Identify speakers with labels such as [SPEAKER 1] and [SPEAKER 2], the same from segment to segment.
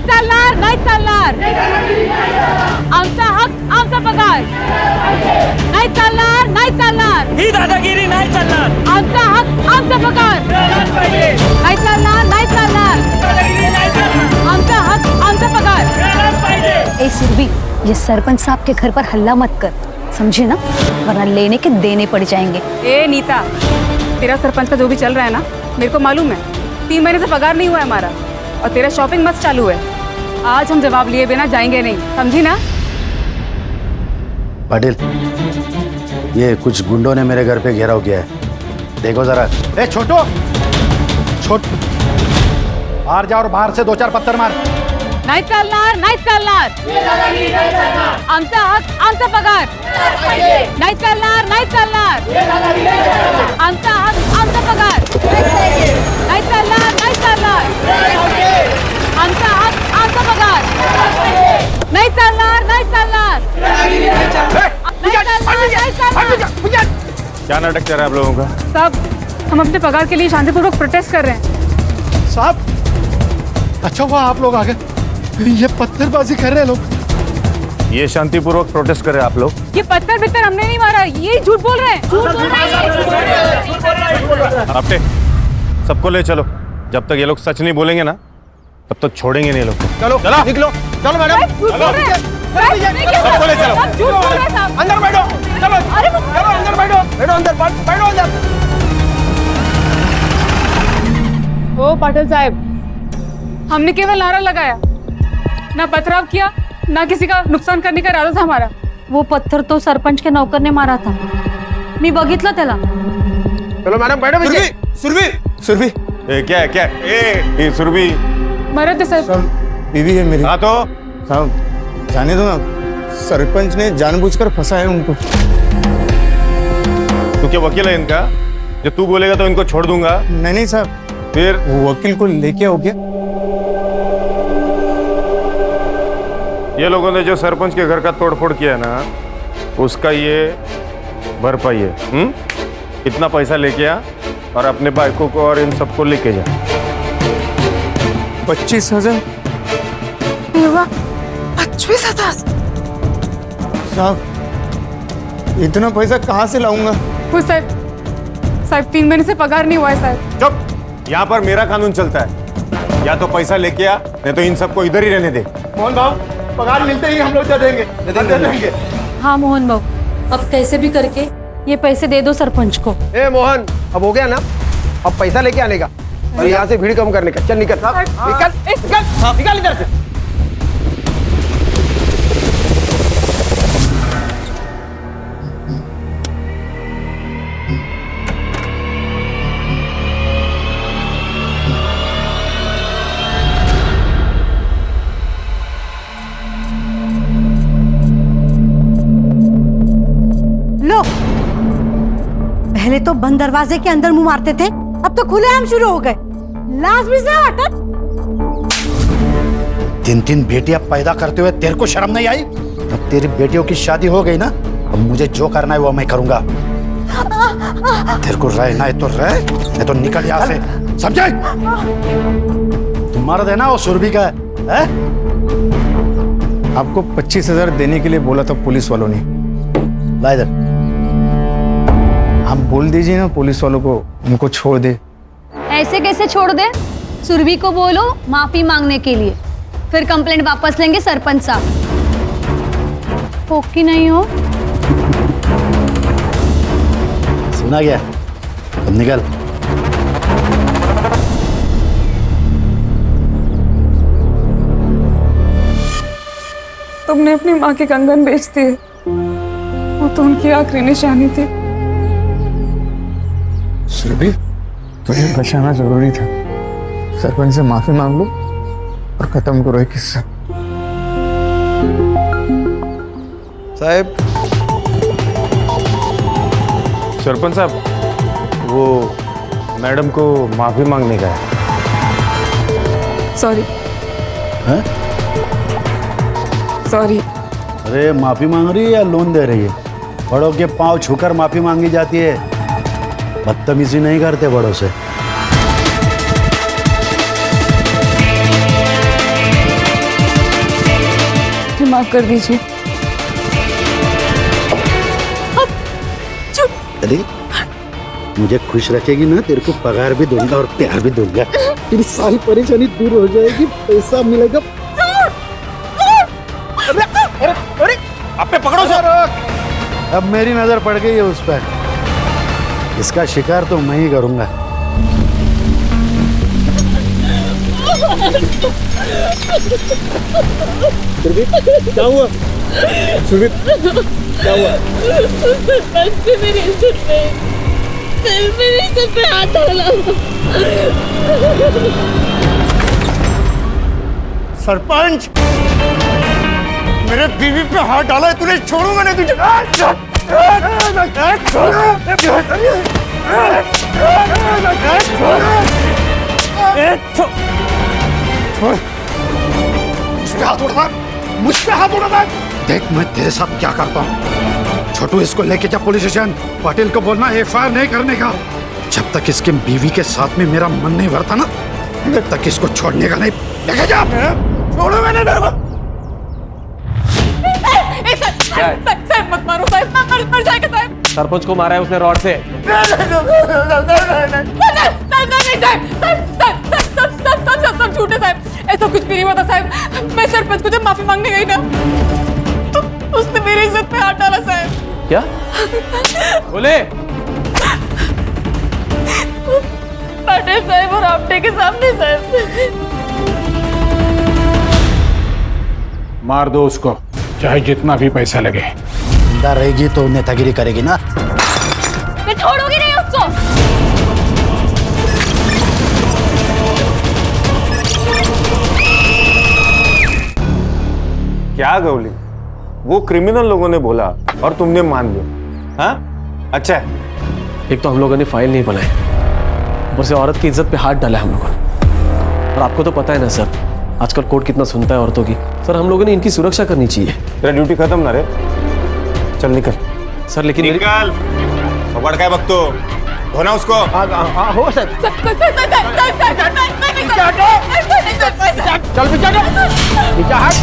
[SPEAKER 1] चालणार, नाही चालणार. आमचा हक, आमचा पगार. नाही चालणार, नाही चालणार.
[SPEAKER 2] ही दादागिरी नाही चालणार.
[SPEAKER 1] आमचा हक, आमचा पगार. नाही चालणार, नाही चालणार. आमचा हक, आमचा पगार.
[SPEAKER 3] ए सुरभि, ये सरपंच साहब के घर पर हल्ला मत कर, समझे ना, वरना लेने के देने पड़ जाएंगे.
[SPEAKER 1] ए नीता, तेरा सरपंच का जो भी चल रहा है ना, मेरे को मालूम है. 3 महीने से पगार नहीं हुआ है हमारा और तेरा शॉपिंग मस्त चालू है. आज हम जवाब लिए बिना जाएंगे नहीं, समझी ना.
[SPEAKER 4] पाटिल, ये कुछ गुंडों ने मेरे घर पे घेराव किया है, देखो जरा.
[SPEAKER 5] ए छोटू, बाहर जा और बाहर से 2-4 पत्थर मार.
[SPEAKER 1] नाही चालणार, नाही चालणार. आमचा हक, आमचा पगार. नाही चालणार, नाही चालणार. आमचा हक, आमचा पगार. नाही चालणार, नाही चालणार. आमचा हक, आमचा पगार. नाही चालणार, नाही चालणार.
[SPEAKER 6] क्या नाटक कर रहा है आप लोगों का?
[SPEAKER 1] साहब, हम अपने पगार के लिए शांतिपूर्वक प्रोटेस्ट कर रहे हैं.
[SPEAKER 5] साहब, अच्छा हुआ आप लोग आ गए. ये पत्थरबाजी कर रहे हैं लोग.
[SPEAKER 6] ये शांतिपूर्वक प्रोटेस्ट कर रहे हैं आप लोग?
[SPEAKER 1] ये पत्थर बित्तर हमने नहीं मारा, ये झूठ बोल रहे हैं. झूठ बोल रहे हैं.
[SPEAKER 6] आपटे, सबको ले चलो. जब तक ये लोग सच नहीं बोलेंगे ना, तब तक छोड़ेंगे नहीं ये लोग.
[SPEAKER 5] चलो निकलो. चलो मैडम,
[SPEAKER 1] झूठ बोल रहे हैं.
[SPEAKER 6] सबको ले चलो.
[SPEAKER 1] सब झूठ बोल रहे हैं साहब.
[SPEAKER 5] अंदर बैठो. चलो चलो अंदर बैठो. बैठो अंदर, बैठो अंदर.
[SPEAKER 1] ओ पाटिल साहब, हमने केवल नारा लगाया, ना पथराव किया, ना किसी का नुकसान करने का इरादा था हमारा.
[SPEAKER 3] वो पत्थर तो सरपंच के नौकर ने मारा था, मी बघितलं त्याला.
[SPEAKER 5] चलो मैडम बैठो.
[SPEAKER 6] सुरभि, क्या है क्या है? ए सुरभि,
[SPEAKER 1] मरद है सर.
[SPEAKER 7] बीवी है मेरी.
[SPEAKER 6] हाँ तो
[SPEAKER 7] साहब जाने दो ना, सरपंच ने जानबूझकर फंसाया उनको.
[SPEAKER 6] तू क्या वकील है इनका? जो तू बोलेगा तो इनको छोड़ दूंगा.
[SPEAKER 7] नहीं साहब,
[SPEAKER 6] फिर
[SPEAKER 7] वो वकील को लेके आओ क्या?
[SPEAKER 6] ये लोगों ने जो सरपंच के घर का तोड़फोड़ किया ना, उसका ये भरपाई है. इतना पैसा लेके आ और अपने बाइकों को और इन सबको लेके जा.
[SPEAKER 7] 25,000.
[SPEAKER 1] 25,000.
[SPEAKER 7] साहब, इतना पैसा कहाँ से लाऊंगा?
[SPEAKER 1] साहब 3 महीने से पगार नहीं हुआ है साहब.
[SPEAKER 6] चुप. यहाँ पर मेरा कानून चलता है. या तो पैसा लेके आ, नहीं तो इन सबको इधर ही रहने दे.
[SPEAKER 5] मोहन भाव, पगार मिलते ही हम लोग दे देंगे.
[SPEAKER 3] हाँ मोहन बाबू, अब कैसे भी करके ये पैसे दे दो सरपंच को.
[SPEAKER 8] ए मोहन, अब हो गया ना, अब पैसा लेके आने का और यहाँ से भीड़ कम करने का. चल निकल निकल इधर से.
[SPEAKER 9] लो, पहले तो बंद दरवाजे के अंदर मुंह मारते थे, अब तो खुलेआम शुरू हो गए. लाज भी से हटत.
[SPEAKER 4] 3 बेटियां पैदा करते हुए तेरे को शर्म नहीं आई? अब तेरी बेटियों की शादी हो गई ना, अब मुझे जो करना है वो मैं करूंगा. तेरे को रहना है तो रह, नहीं तो निकल यहाँ से, समझे? तुम मर्द है ना, वो सुरभि का है?
[SPEAKER 7] आपको 25,000 देने के लिए बोला था पुलिस वालों ने.
[SPEAKER 4] ला इधर.
[SPEAKER 7] आप बोल दीजिए ना पुलिस वालों को, उनको छोड़ दे.
[SPEAKER 3] ऐसे कैसे छोड़ दे? सुरभि को बोलो माफी मांगने के लिए, फिर कंप्लेंट वापस लेंगे सरपंच साहब. हो कि नहीं हो?
[SPEAKER 4] सुना गया, अब निकल.
[SPEAKER 1] तुमने अपनी माँ के कंगन बेच दिए, वो तो उनकी आखिरी निशानी थी.
[SPEAKER 7] सुरभि, तुम्हें बचाना जरूरी था. सरपंच से माफी मांग लो और खत्म करो ये किस्सा.
[SPEAKER 8] साहब,
[SPEAKER 6] सरपंच साहब, वो मैडम को माफी मांगने का है.
[SPEAKER 1] सॉरी.
[SPEAKER 4] हैं?
[SPEAKER 1] सॉरी.
[SPEAKER 4] अरे माफी मांग रही है या लोन दे रही है? बड़ों के पांव छूकर माफी मांगी जाती है, बदतमीजी नहीं करते बड़ों से.
[SPEAKER 3] माफ कर दीजिए।
[SPEAKER 4] अरे मुझे खुश रखेगी ना, तेरे को पगार भी दूंगा और प्यार भी दूंगा। तेरी सारी परेशानी दूर हो जाएगी, पैसा मिलेगा।
[SPEAKER 8] अरे
[SPEAKER 6] आप पे पकड़ो सर।
[SPEAKER 4] अब मेरी नजर पड़ गई है उस पर, इसका शिकार तो मैं ही करूंगा।
[SPEAKER 8] क्या हुआ सुरभि, क्या हुआ?
[SPEAKER 2] मेरी इज्जत पे हाथ डाला।
[SPEAKER 5] सरपंच, मेरे बीवी पे हाथ डाला है तूने, छोड़ूंगा नहीं तुझे।
[SPEAKER 4] मुझ पे हाथ उड़ा। देख मैं तेरे साथ क्या करता हूँ। छोटू इसको लेके जा पुलिस स्टेशन, पाटिल को बोलना एफआईआर नहीं करने का। जब तक इसके बीवी के साथ में मेरा मन नहीं भरता ना, तब तक इसको छोड़ने का नहीं। लेके जा। छोड़ो मैंने तेरे को।
[SPEAKER 1] साहब मत मारो साहब, मर जाएगा साहब।
[SPEAKER 8] सरपंच को मारा है उसने रॉड से।
[SPEAKER 1] सब झूठे साहब, ऐसा कुछ भी नहीं हुआ था साहब। मैं सरपंच को जब माफी मांगने गई ना, तो उसने मेरी इज्जत पे हाथ डाला साहब।
[SPEAKER 8] क्या बोले?
[SPEAKER 1] पाटिल साहब और आपटे के सामने साहब।
[SPEAKER 5] मार दो उसको, चाहे जितना भी पैसा लगे।
[SPEAKER 4] जिंदा रहेगी तो नेतागिरी करेगी ना।
[SPEAKER 3] मैं छोड़ूंगी नहीं उसको।
[SPEAKER 6] क्या गौली, वो क्रिमिनल लोगों ने बोला और तुमने मान लिया? हाँ अच्छा है।
[SPEAKER 8] एक तो हम लोगों ने फाइल नहीं बनाई, ऊपर से औरत की इज्जत पे हाथ डाला है हम लोगों ने। और आपको तो पता है ना सर, आजकल कोर्ट कितना सुनता है औरतों की। सर हम लोगों ने इनकी सुरक्षा करनी चाहिए।
[SPEAKER 6] तेरा ड्यूटी खत्म ना रे, चल निकल।
[SPEAKER 8] सर लेकिन
[SPEAKER 6] निकल, पकड़ के वक्त धोना उसको।
[SPEAKER 8] हो सर,
[SPEAKER 1] चल
[SPEAKER 8] पीछा हट।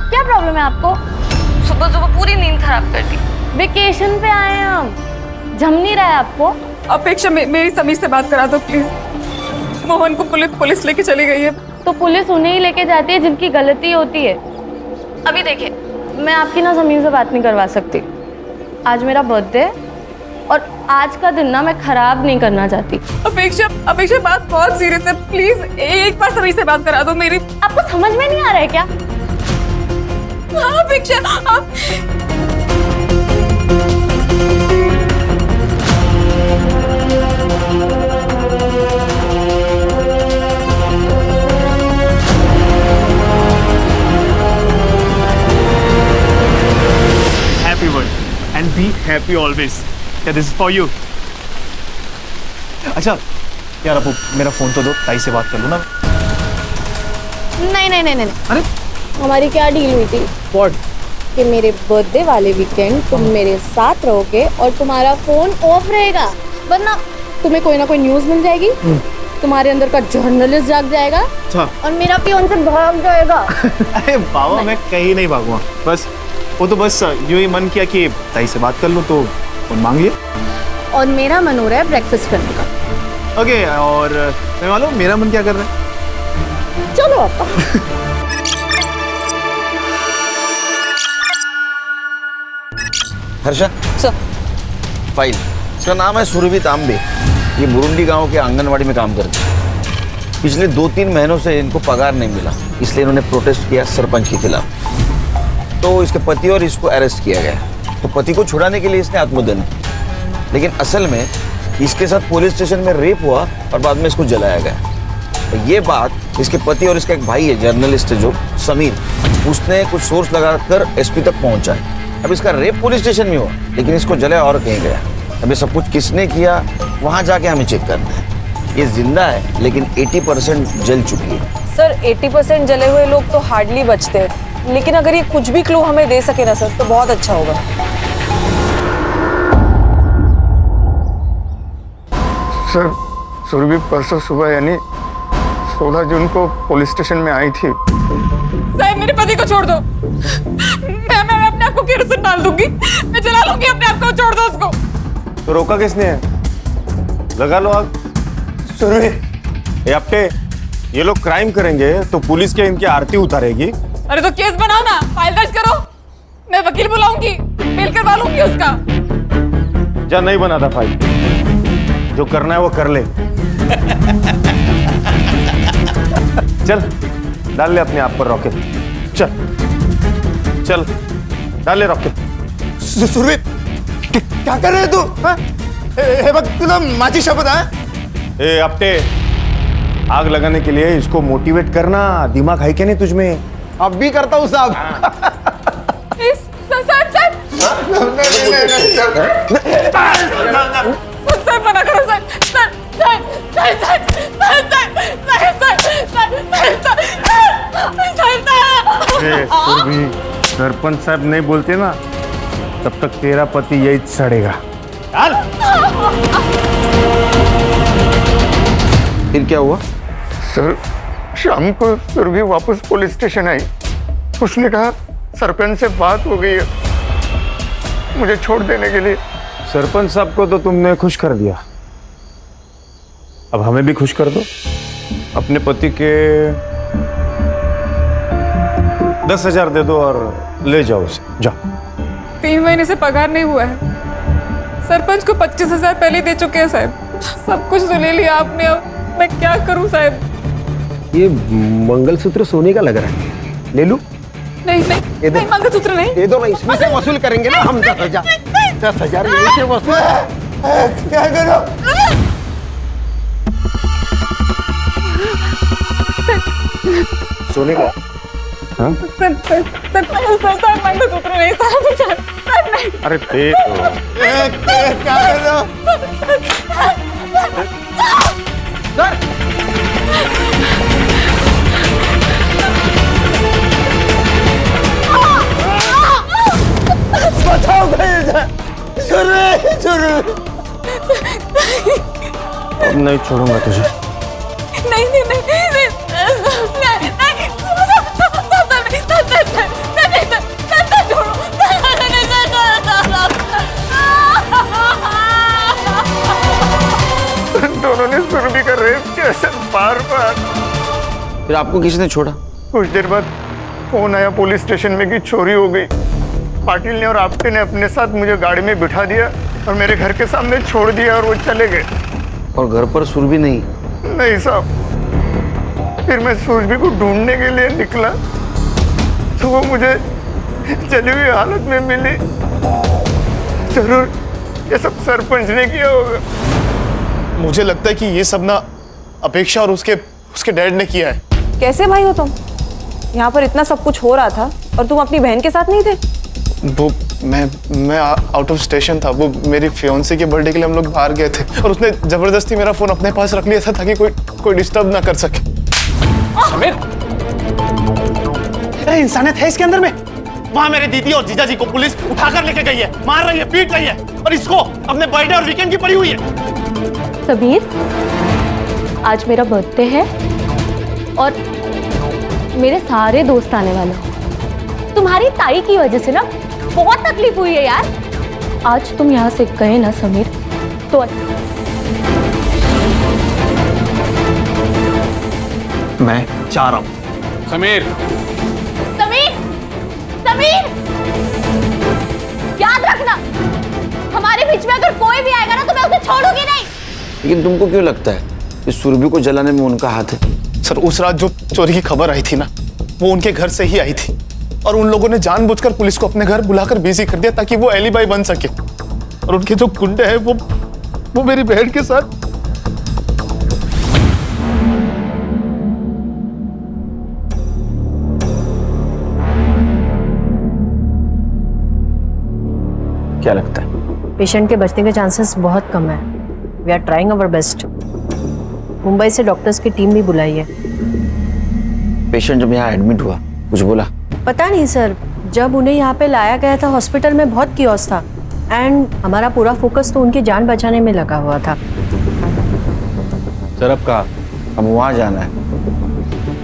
[SPEAKER 3] क्या प्रॉब्लम है आपको? सुबह सुबह पूरी नींद खराब कर दी। वेकेशन पे आए हैं हम, जम नहीं रहा है आपको?
[SPEAKER 1] अपेक्षा मेरी समीर से बात करा दो प्लीज। मोहन को पुलिस लेके चली गई है।
[SPEAKER 3] तो पुलिस उन्हें ही लेके जाती है जिनकी गलती होती है। अभी देखिए, मैं आपकी ना समीर से बात नहीं करवा सकती। आज मेरा बर्थडे है और आज का दिन ना मैं खराब नहीं करना चाहती।
[SPEAKER 1] अपेक्षा बात बहुत सीरियस है, प्लीज एक बार समीर से बात करा दो मेरी।
[SPEAKER 3] आपको समझ में नहीं आ रहा है क्या?
[SPEAKER 1] हाँ अपेक्षा, आप
[SPEAKER 10] Happy word and be happy always. Yeah, this is for you. अच्छा यार, अब मेरा फोन तो दो, ताई से बात कर लो ना।
[SPEAKER 3] नहीं।
[SPEAKER 10] अरे
[SPEAKER 2] हमारी क्या डील हुई थी?
[SPEAKER 10] व्हाट?
[SPEAKER 2] कि मेरे बर्थडे वाले वीकेंड तुम मेरे साथ रहोगे और तुम्हारा फोन ऑफ रहेगा, वरना तुम्हें कोई ना कोई न्यूज मिल जाएगी, तुम्हारे अंदर का जर्नलिस्ट जाग जाएगा और मेरा फियांसे भाग जाएगा।
[SPEAKER 10] अरे बाबा, मैं कहीं नहीं भागूंगा। बस वो तो बस यूं ही मन किया कि ताई से बात कर लूं तो फोन मांग लिया।
[SPEAKER 2] और मेरा मन हो रहा है ब्रेकफास्ट करने का।
[SPEAKER 10] ओके, और मैं मालूम मेरा मन क्या कर रहा है?
[SPEAKER 2] चलो आपा।
[SPEAKER 11] हर्षा सर, फाइल, इसका नाम है सुरभि तांबे। ये बुरुंडी गांव के आंगनवाड़ी में काम करते हैं। पिछले 2-3 महीनों से इनको पगार नहीं मिला, इसलिए इन्होंने प्रोटेस्ट किया सरपंच के खिलाफ। तो इसके पति और इसको अरेस्ट किया गया। तो पति को छुड़ाने के लिए इसने आत्मदहन किया, लेकिन असल में इसके साथ पुलिस स्टेशन में रेप हुआ और बाद में इसको जलाया गया। तो ये बात इसके पति और इसका एक भाई है, जर्नलिस्ट है जो समीर, उसने कुछ सोर्स लगाकर एसपी तक पहुंचा है। अब इसका रेप पुलिस स्टेशन में हुआ, लेकिन इसको जलाया और कहीं गया। अब ये सब कुछ किसने किया वहां जाके हमें चेक करना है। ये जिंदा है लेकिन 80% जल चुकी है।
[SPEAKER 12] सर 80% जले हुए लोग तो हार्डली बचते हैं, लेकिन अगर ये कुछ भी क्लू हमें दे सके ना सर तो बहुत अच्छा होगा।
[SPEAKER 7] सर सुरभि परसों सुबह यानी 16 जून को पुलिस स्टेशन में आई थी।
[SPEAKER 1] साहब मेरे पति को छोड़ दो। मैं अपने आप को केरोसिन डाल दूंगी, मैं जला लूंगी अपने आप को, छोड़ दो उसको।
[SPEAKER 6] तो रोका किसने है? लगा लो आग। सुरभि, ये अपने ये लोग क्राइम करेंगे तो पुलिस क्या इनकी आरती उतारेगी?
[SPEAKER 1] अरे तो केस बनाओ ना, फाइल दर्ज करो, मैं वकील बुलाऊंगी, मेल करवा लूंगी उसका।
[SPEAKER 6] जा नहीं बना था फाइल, जो करना है वो कर ले। चल डाल ले अपने आप पर रॉकेट, चल चल डाल ले रॉकेट।
[SPEAKER 5] सुरभि क्या कर रहे तू? हे बघ तुला माझी शपथ है।
[SPEAKER 6] ए अपटे, आग लगाने के लिए इसको मोटिवेट करना, दिमाग है क्या नहीं तुझमें?
[SPEAKER 5] अब भी करता हूँ साहब।
[SPEAKER 1] सर मना करो सर,
[SPEAKER 6] सरपंच साहब नहीं बोलते ना तब तक तेरा पति यही सड़ेगा।
[SPEAKER 11] फिर क्या हुआ?
[SPEAKER 7] सर शाम को सुरभि वापस पुलिस स्टेशन आई। उसने कहा सरपंच से बात हो गई है मुझे छोड़ देने के लिए।
[SPEAKER 6] सरपंच साहब को तो तुमने खुश कर दिया, अब हमें भी खुश कर दो। अपने पति के 10,000 दे दो और ले जाओ उसे, जाओ।
[SPEAKER 1] 3 महीने से पगार नहीं हुआ है, सरपंच को 25,000 पहले दे चुके हैं साहब। सब कुछ तो ले लिया आपने, अब मैं क्या करूं साहब?
[SPEAKER 8] ये मंगलसूत्र सोने का लग रहा है, ले लूं?
[SPEAKER 1] नहीं नहीं नहीं, मंगलसूत्र नहीं।
[SPEAKER 5] दे दो ना, इसमें से वसूल करेंगे ना हम 10,000। 10,000 यहीं से वसूल। क्या करो?
[SPEAKER 6] सोने का? हाँ?
[SPEAKER 1] सर मंगलसूत्र नहीं सर नहीं।
[SPEAKER 6] अरे दे दो।
[SPEAKER 5] क्या कर रहे हो? सर बचाओ भैया।
[SPEAKER 6] अब नहीं छोड़ूंगा तुझे।
[SPEAKER 1] नहीं नहीं नहीं नहीं
[SPEAKER 7] दोनों ने सुरभि का रेप किया सर, बार-बार।
[SPEAKER 11] फिर आपको किसने छोड़ा?
[SPEAKER 7] कुछ देर बाद फोन आया पुलिस स्टेशन में कि चोरी हो गई। पाटिल ने और आपटे ने अपने साथ मुझे गाड़ी में बिठा दिया और मेरे घर के सामने छोड़ दिया और वो चले गए।
[SPEAKER 11] और घर पर सुरभि नहीं?
[SPEAKER 7] नहीं साहब। फिर मैं सुरभि को ढूंढने के लिए निकला तो वो मुझे जली हुई हालत में मिली। जरूर ये सब सरपंच ने किया होगा।
[SPEAKER 10] मुझे लगता है कि ये सब ना अपेक्षा और उसके डैड ने किया है।
[SPEAKER 12] कैसे भाई हो तुम? यहाँ पर इतना सब कुछ हो रहा था और तुम अपनी बहन के साथ नहीं थे?
[SPEAKER 10] वो मैं आउट ऑफ स्टेशन था। वो मेरी फियोन्सी के बर्थडे के लिए हम लोग बाहर गए थे और उसने जबरदस्ती मेरा फोन अपने पास रख लिया था ताकि कोई डिस्टर्ब ना कर सके।
[SPEAKER 5] समीर, इंसानियत है इसके अंदर में? वहां मेरे दीदी और जीजा जी को पुलिस उठाकर लेके गई है, मार रही है, पीट रही है, और इसको अपने बर्थडे और वीकेंड की पड़ी हुई है।
[SPEAKER 3] समीर, आज मेरा बर्थडे है और मेरे सारे दोस्त आने वाले हैं। तुम्हारी ताई की वजह से ना बहुत तकलीफ हुई है यार। आज तुम यहाँ से गए ना समीर तो
[SPEAKER 10] मैं चाह रहा हूँ।
[SPEAKER 5] समीर,
[SPEAKER 3] समीर, समीर, याद रखना हमारे बीच में अगर कोई भी आएगा ना तो मैं उसे छोड़ूंगी नहीं।
[SPEAKER 11] लेकिन तुमको क्यों लगता है कि सुरभि को जलाने में उनका हाथ है?
[SPEAKER 10] सर, उस रात जो चोरी की खबर आई थी ना, वो उनके घर से ही आई थी और उन लोगों ने जानबूझकर पुलिस को अपने घर बुलाकर बिजी कर दिया ताकि वो एलिबाई बन सके। और उनके जो गुंडे हैं वो मेरी बहन के साथ।
[SPEAKER 11] क्या लगता है?
[SPEAKER 3] पेशेंट के बचने के चांसेस बहुत कम है। We are trying our best. Mumbai से डॉक्टर्स की टीम भी बुलाई है।
[SPEAKER 11] पेशेंट जब यहाँ एडमिट हुआ कुछ बोला?
[SPEAKER 3] पता नहीं सर, जब उन्हें यहाँ पे लाया गया था हॉस्पिटल में बहुत कियोस था एंड हमारा पूरा फोकस तो उनकी जान बचाने में लगा हुआ था।
[SPEAKER 11] सर अब कहाँ? अब वहाँ जाना है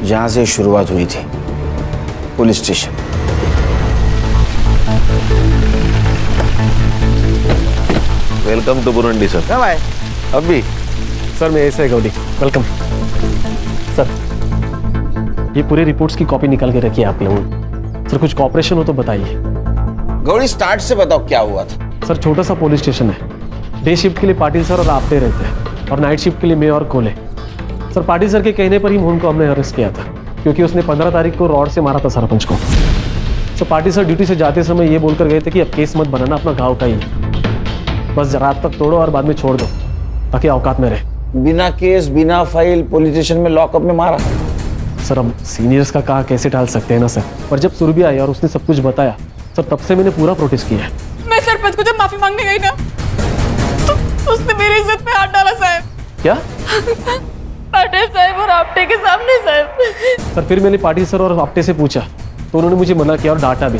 [SPEAKER 11] जहाँ से शुरुआत हुई थी, police station.
[SPEAKER 6] Welcome to Burundi sir.
[SPEAKER 11] कब आए? अभी
[SPEAKER 8] सर मैं ऐसे गौड़ी, वेलकम सर। ये पूरे रिपोर्ट्स की कॉपी निकाल के रखिए आप लोगों। सर कुछ कॉपरेशन हो तो बताइए।
[SPEAKER 11] गौड़ी स्टार्ट से बताओ क्या हुआ था?
[SPEAKER 8] सर छोटा सा पुलिस स्टेशन है। डे शिफ्ट के लिए पाटिल सर और आपटे रहते हैं और नाइट शिफ्ट के लिए मैं और कोले। सर पाटिल सर के कहने पर ही मोहन को हमने अरेस्ट किया था क्योंकि उसने 15 तारीख को रॉड से मारा था सरपंच को। सर पाटिल सर ड्यूटी से जाते समय ये बोलकर गए थे कि अब केस मत बनाना, अपना गाँव का ही, बस रात तक तोड़ो और बाद में छोड़ दो ताकि औकात में रहे।
[SPEAKER 11] बिना केस बिना फाइल पुलिस स्टेशन में लॉकअप में मारा?
[SPEAKER 8] सर अब सीनियर्स का कहा कैसे टाल सकते हैं ना सर, पर जब सुरभि आई और उसने सब कुछ बताया सर तब से मैंने पूरा प्रोटेस्ट किया है।
[SPEAKER 1] मैं सरपंच को जब माफी मांगने गई ना तो उसने मेरी इज्जत पे हाथ डाला साहब।
[SPEAKER 8] क्या?
[SPEAKER 3] पाटिल साहब और आपटे के सामने साहब।
[SPEAKER 8] सर फिर मैंने पाटिल सर और आपटे से पूछा तो उन्होंने मुझे मना किया और डांटा भी।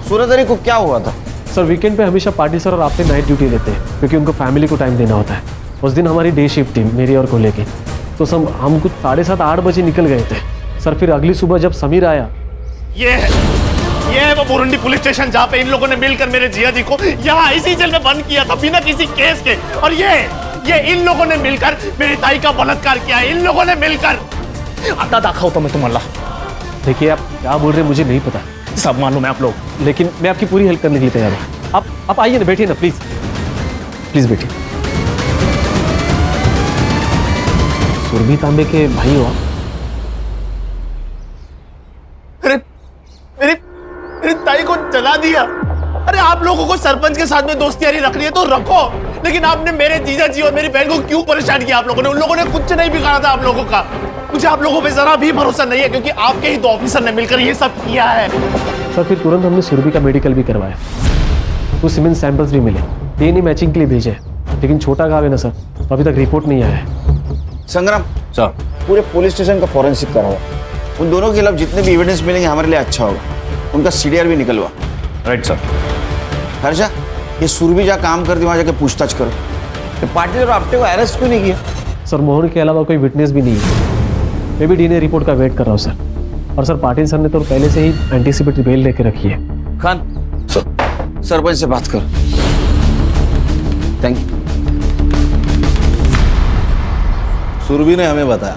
[SPEAKER 11] 16 तारीख को क्या हुआ था?
[SPEAKER 8] सर वीकेंड पे हमेशा पाटिल सर और आपटे नाइट ड्यूटी लेते हैं क्योंकि उनको फैमिली को टाइम देना होता है। उस दिन हमारी डे शिफ्ट थी मेरी और कोले की, तो सब हम कुछ 7:30-8 बजे निकल गए थे। सर फिर अगली सुबह जब समीर आया,
[SPEAKER 5] ये है वो बुरुंडी पुलिस स्टेशन जहाँ पे इन लोगों ने मिलकर मेरे जिया जी को यहाँ इसी जेल में बंद किया था बिना किसी केस के। और ये इन लोगों ने मिलकर मेरी ताई का बलात्कार किया है, इन लोगों ने मिलकर। आता दाखा होता मैं तुम्हारा।
[SPEAKER 8] देखिए आप क्या बोल रहे हैं मुझे नहीं पता,
[SPEAKER 5] सब मालूम है आप लोग,
[SPEAKER 8] लेकिन मैं आपकी पूरी हेल्प करने के लिए तैयार हूँ। आप आइए ना, बैठिए ना प्लीज, प्लीज बैठिए। सुरभि तांबे के भाई हो आप?
[SPEAKER 5] मेरी ताई को जला दिया। अरे आप लोगों को सरपंच के साथ में दोस्ती यारी रखनी है तो रखो, लेकिन आपने मेरे जीजा जी और मेरी बहन को क्यों परेशान किया? आप लोगों ने, उन लोगों ने कुछ नहीं बिगाड़ा था आप लोगों का। मुझे आप लोगों पे जरा भी भरोसा नहीं है क्योंकि आपके ही 2 ऑफिसर ने मिलकर ये सब किया है।
[SPEAKER 8] सर फिर तुरंत हमने सुरभि का मेडिकल भी करवाया, कुछ सीमेंट सैंपल्स भी मिले, डीएनए मैचिंग के लिए भेजे, लेकिन छोटा गाँव है ना सर, तो अभी तक रिपोर्ट नहीं आया है।
[SPEAKER 11] संग्राम सर, पूरे पुलिस स्टेशन का फॉरेंसिक कराओ। उन दोनों के खिलाफ जितने भी एविडेंस मिलेंगे हमारे लिए अच्छा होगा। उनका सीडीआर भी निकलवा।
[SPEAKER 6] Right sir.
[SPEAKER 11] हर्षा, ये सुरभि जहाँ काम करती वहाँ जाके पूछताछ करो। ये पाटिल और आपटे को अरेस्ट क्यों नहीं किया?
[SPEAKER 8] सर मोहन के अलावा कोई विटनेस भी नहीं है। मैं भी डीएनए रिपोर्ट का वेट कर रहा हूँ सर। और सर पाटिल सर ने तो पहले से ही एंटीसिपेटरी बेल लेके रखी है।
[SPEAKER 11] खान सर, सरपंच से बात करो। Thank you.
[SPEAKER 13] सुरभि ने हमें बताया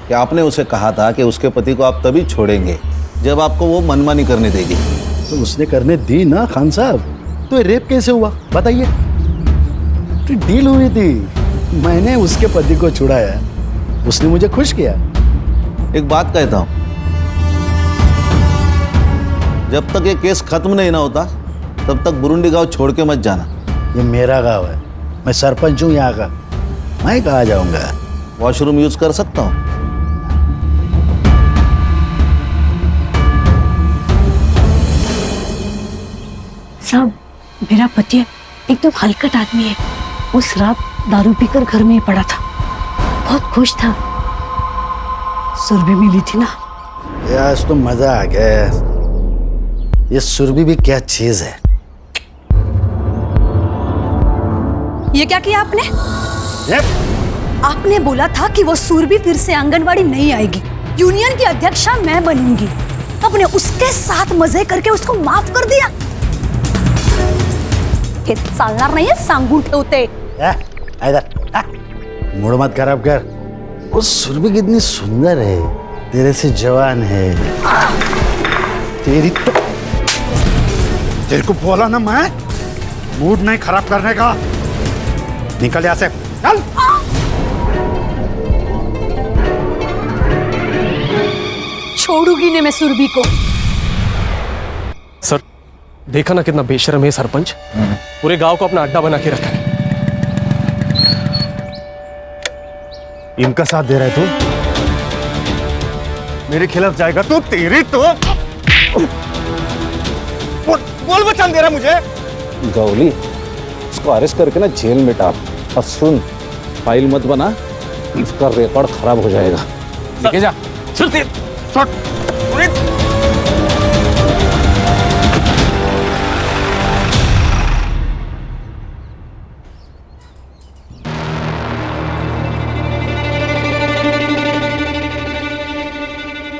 [SPEAKER 13] कि आपने उसे कहा था कि उसके पति को आप तभी छोड़ेंगे जब आपको वो मनमानी करने देगी।
[SPEAKER 4] तो उसने करने दी ना खान साहब। तो ये रेप कैसे हुआ बताइए? तो डील हुई थी, मैंने उसके पति को छुड़ाया, उसने मुझे खुश किया।
[SPEAKER 13] एक बात कहता हूं, जब तक ये केस खत्म नहीं ना होता तब तक बुरुंडी गांव छोड़ के मत जाना।
[SPEAKER 4] ये मेरा गांव है, मैं सरपंच हूँ यहाँ का, मैं कहाँ जाऊंगा?
[SPEAKER 13] वॉशरूम यूज कर सकता हूँ?
[SPEAKER 9] साहब मेरा पति एकदम हलकट आदमी है। उस रात दारू पीकर घर में ही पड़ा था, बहुत खुश था। सुरभि मिली थी ना।
[SPEAKER 4] ये आज तो मजा आ गया। ये सुरभि भी क्या चीज है।
[SPEAKER 9] ये क्या किया आपने? आपने बोला था कि वो सुरभि फिर से आंगनवाड़ी नहीं आएगी, यूनियन की अध्यक्षा मैं बनूंगी। आपने उसके साथ मजे करके उसको माफ कर दिया। हे चालणार नाहीये, सांगून ठेवते।
[SPEAKER 4] मूड मत खराब कर। वो सुरभि कितनी सुंदर है, तेरे से जवान है। तेरी तो तेरे को बोला ना मैं, मूड नहीं खराब करने का। निकल यहाँ से, चल।
[SPEAKER 9] छोड़ूंगी नहीं मैं सुरभि को।
[SPEAKER 8] सर देखा ना कितना बेशर्म है सरपंच, पूरे गांव को अपना अड्डा बना के रखा है।
[SPEAKER 6] इनका साथ दे रहा है तू? मेरे खिलाफ जाएगा तो तेरी तो
[SPEAKER 5] बोल बचान दे रहा मुझे।
[SPEAKER 13] गौली, इसको अरेस्ट करके ना जेल में डाल। और सुन, फाइल मत बना, इसका रिकॉर्ड खराब हो जाएगा।
[SPEAKER 5] लेके जा।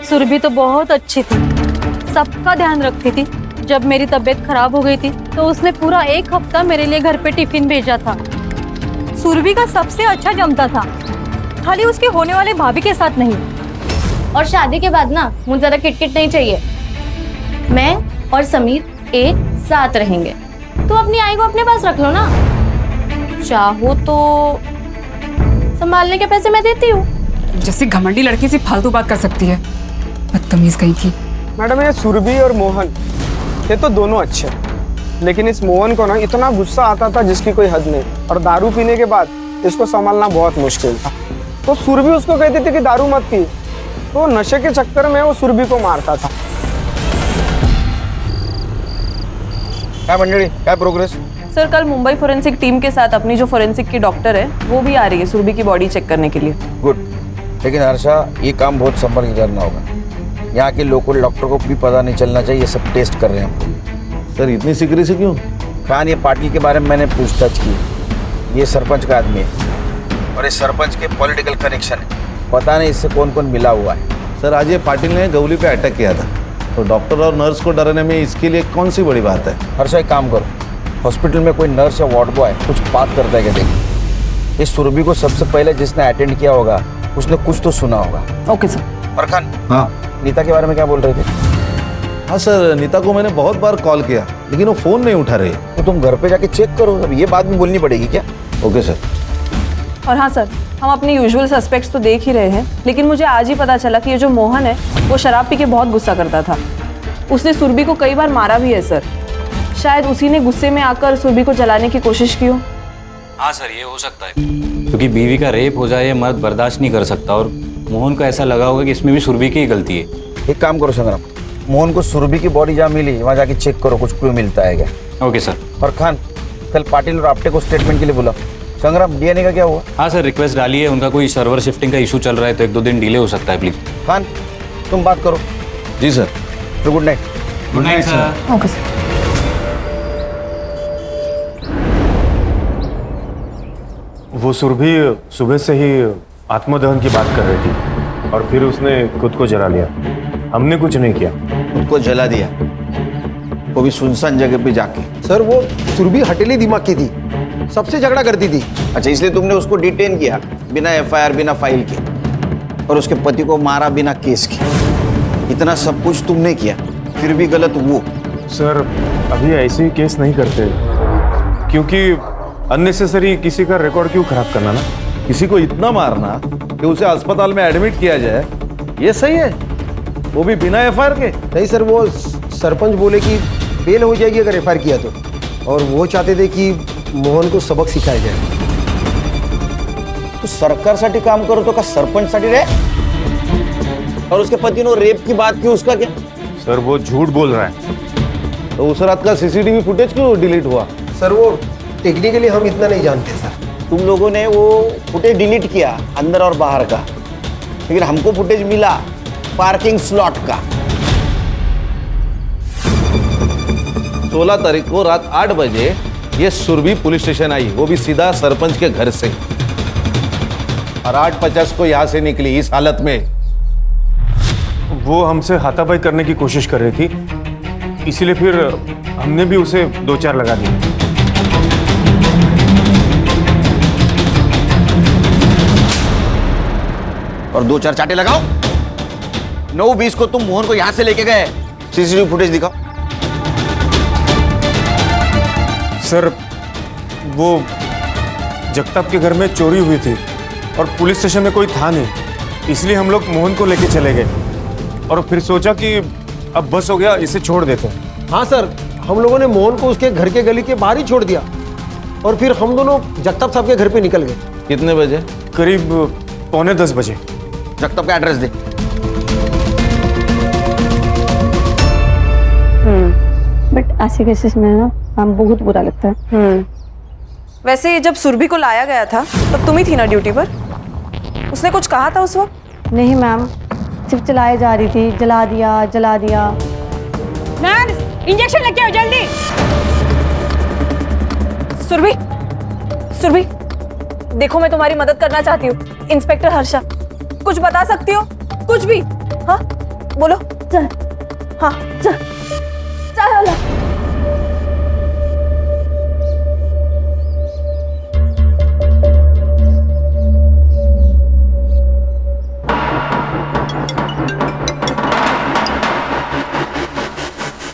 [SPEAKER 3] सुरभि तो बहुत अच्छी थी, सबका ध्यान रखती थी। जब मेरी तबीयत खराब हो गई थी तो उसने पूरा 1 हफ्ता मेरे लिए घर पे टिफिन भेजा था। सुरभि का सबसे अच्छा जमता था, खाली उसके होने वाले भाभी के साथ नहीं।
[SPEAKER 2] और शादी के बाद ना मुझे ज्यादा किटकिट नहीं चाहिए। मैं और समीर एक साथ रहेंगे। तो अपनी आई को अपने पास रख लो ना, चाहो तो संभालने के पैसे मैं देती हूँ।
[SPEAKER 1] जैसी घमंडी लड़की से फालतू बात कर सकती है, बदतमीज कहीं की।
[SPEAKER 14] मैडम ये सुरभि और मोहन ये तो दोनों अच्छे, लेकिन इस मोहन को ना इतना गुस्सा आता था जिसकी कोई हद नहीं, और दारू पीने के बाद इसको संभालना बहुत मुश्किल था। तो सुरभि उसको कहती थी कि दारू मत पी, तो नशे के चक्कर में वो सुरभि को मारता था।
[SPEAKER 11] क्या मंडली, क्या प्रोग्रेस?
[SPEAKER 12] सर कल मुंबई फोरेंसिक टीम के साथ अपनी जो फोरेंसिक की डॉक्टर है वो भी आ रही है सुरभि की बॉडी चेक करने के लिए।
[SPEAKER 11] गुड, लेकिन हर्षा ये काम बहुत संभल के करना होगा। यहाँ के लोकल डॉक्टर को भी पता नहीं चलना चाहिए ये सब टेस्ट कर रहे हैं।
[SPEAKER 13] सर इतनी सिकरी से क्यों?
[SPEAKER 11] खान, ये पाटिल के बारे में मैंने पूछताछ की। ये सरपंच का आदमी है और इस सरपंच के पॉलिटिकल कनेक्शन है। पता नहीं इससे कौन कौन मिला हुआ है।
[SPEAKER 13] सर आज ये पाटिल ने गौली पे अटैक किया था, तो डॉक्टर और नर्स को डराने में इसके लिए कौन सी बड़ी बात है?
[SPEAKER 11] हर्षा एक काम करो, हॉस्पिटल में कोई नर्स या वार्ड बॉय कुछ बात करता है क्या देखिए। इस सुरभि को सबसे पहले जिसने अटेंड किया होगा उसने कुछ तो सुना होगा।
[SPEAKER 12] Okay sir.
[SPEAKER 11] और खान,
[SPEAKER 13] हाँ
[SPEAKER 11] नीता के बारे में क्या बोल रहे थे?
[SPEAKER 13] हाँ सर, नीता को मैंने बहुत बार कॉल किया लेकिन वो फ़ोन नहीं उठा रही।
[SPEAKER 11] तो तुम घर पे जाके चेक करो, अब ये बात भी बोलनी पड़ेगी क्या?
[SPEAKER 13] Okay sir.
[SPEAKER 12] और हाँ सर, हम अपने यूजुअल सस्पेक्ट्स तो देख ही रहे हैं, लेकिन मुझे आज ही पता चला कि ये जो मोहन है वो शराब पी के बहुत गुस्सा करता था। उसने सुरभि को कई बार मारा भी है सर। शायद उसी ने गुस्से में आकर सुरभि को जलाने की कोशिश की हो।
[SPEAKER 15] हाँ सर, ये हो सकता है, क्योंकि बीवी का रेप हो जाए ये मर्द बर्दाश्त नहीं कर सकता, और मोहन को ऐसा लगा होगा कि इसमें भी सुरभि की ही गलती है।
[SPEAKER 11] एक काम करो संग्राम, मोहन को सुरभि की बॉडी जहाँ मिली वहाँ जाके चेक करो, कुछ क्लू मिलता है क्या।
[SPEAKER 15] Okay sir.
[SPEAKER 11] और खान, कल पाटिल और आपटे को स्टेटमेंट के लिए बुलाओ। संग्राम, डीएनए का क्या हुआ?
[SPEAKER 15] हाँ सर, रिक्वेस्ट डाली है, उनका कोई सर्वर शिफ्टिंग का इशू चल रहा है तो 1-2 दिन डिले हो सकता है, प्लीज।
[SPEAKER 11] खान, तुम बात करो।
[SPEAKER 13] जी सर।
[SPEAKER 11] तो good night.
[SPEAKER 15] Good night sir.
[SPEAKER 12] Okay sir.
[SPEAKER 6] वो सुरभि सुबह से ही आत्मदहन की बात कर रही थी और फिर उसने खुद को जला लिया। हमने कुछ नहीं किया।
[SPEAKER 11] खुद को जला दिया, वो भी सुनसान जगह पे जाके।
[SPEAKER 14] सर वो सुरभि हटेली दिमाग की थी, सबसे झगड़ा करती थी।
[SPEAKER 11] अच्छा, इसलिए तुमने उसको डिटेन किया बिना एफआईआर, बिना फाइल के, और उसके पति को मारा बिना केस के। इतना सब कुछ तुमने किया, फिर भी गलत वो।
[SPEAKER 6] सर अभी ऐसे ही केस नहीं करते, क्योंकि अननेसेसरी किसी का रिकॉर्ड क्यों खराब करना ना।
[SPEAKER 13] किसी को इतना मारना कि उसे अस्पताल में एडमिट किया जाए, ये सही है? वो भी बिना एफआईआर के?
[SPEAKER 14] नहीं सर, वो सरपंच बोले कि बेल हो जाएगी अगर एफआईआर किया तो, और वो चाहते थे कि मोहन को सबक सिखाया जाए।
[SPEAKER 11] तो सरकारसाठी काम करो तो का सरपंचसाठी रे? और उसके पति ने रेप की बात की, उसका क्या?
[SPEAKER 6] सर वो झूठ बोल रहा है।
[SPEAKER 13] तो उस रात का सीसीटीवी फुटेज क्यों डिलीट हुआ?
[SPEAKER 14] सर वो टेक्निकली हम इतना नहीं जानते सर।
[SPEAKER 11] तुम लोगों ने वो फुटेज डिलीट किया अंदर और बाहर का, लेकिन हमको फुटेज मिला पार्किंग स्लॉट का।
[SPEAKER 13] 16 तारीख को रात 8 बजे ये सुरभि पुलिस स्टेशन आई, वो भी सीधा सरपंच के घर से, और 8:50 को यहां से निकली इस हालत में।
[SPEAKER 6] वो हमसे हाथापाई करने की कोशिश कर रही थी, इसीलिए फिर हमने भी उसे 2-4 लगा दिए।
[SPEAKER 11] और 2-4 चाटे लगाओ। 9:20 को तुम मोहन को यहां से लेके गए, सीसीटीवी फुटेज दिखाओ।
[SPEAKER 6] सर वो जगताप के घर में चोरी हुई थी और पुलिस स्टेशन में कोई था नहीं, इसलिए हम लोग मोहन को लेके चले गए और फिर सोचा कि अब बस हो गया, इसे छोड़ देते हैं।
[SPEAKER 14] हाँ सर, हम लोगों ने मोहन को उसके घर के गली के बाहर ही छोड़ दिया, और फिर हम दोनों जगताप साहब के घर पे निकल गए।
[SPEAKER 13] कितने बजे?
[SPEAKER 6] करीब 9:45 बजे।
[SPEAKER 11] जगताप का एड्रेस दे।
[SPEAKER 3] बट
[SPEAKER 9] ऐसे केसेस में ना मैम बहुत बुरा लगता है।
[SPEAKER 12] वैसे जब सुरभि को लाया गया था तब तुम ही थी ना ड्यूटी पर? उसने कुछ कहा था उस वक्त?
[SPEAKER 9] नहीं मैम, सिर्फ चलाए जा रही थी, जला दिया जला दिया।
[SPEAKER 1] नर्स, इंजेक्शन लेके आओ जल्दी।
[SPEAKER 12] सुरभि, सुरभि, देखो मैं तुम्हारी मदद करना चाहती हूँ। इंस्पेक्टर हर्षा, कुछ बता सकती हो? कुछ भी? हाँ बोलो।
[SPEAKER 9] चल,
[SPEAKER 12] हाँ
[SPEAKER 9] चल, चल।